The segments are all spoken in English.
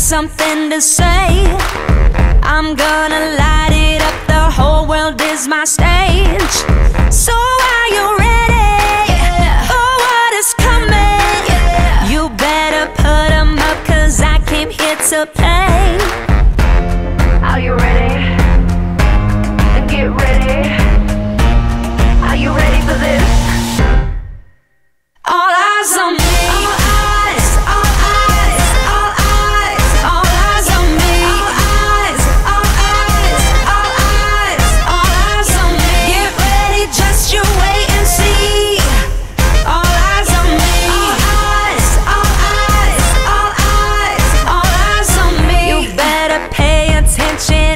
something to say. I'm gonna light it up, the whole world is my stage. So are you ready for what is coming? You better put 'em up, 'cause I came here to play. Are you ready? Then get ready. Are you ready for this? All eyes on me.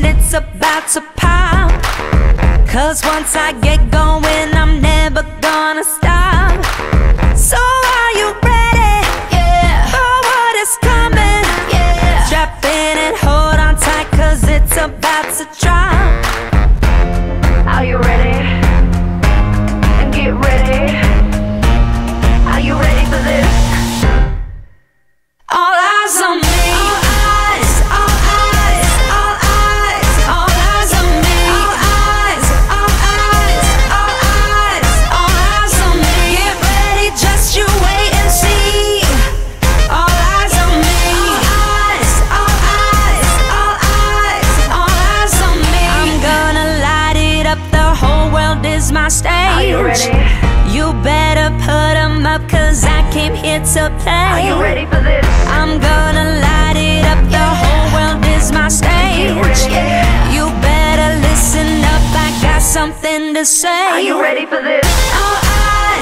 It's about to pop, 'cause once I get going, I'm never gonna stop. So are you ready for what is coming? Strap in and hold on tight, 'cause it's about to drop. Are you ready? And get ready. Are you ready for this? All eyes on me. My stage. Are you ready? You better put 'em up, 'cause I came here to play. Are you ready for this? I'm gonna light it up, the whole world is my stage. You better listen up, I got something to say. Are you ready for this? All eyes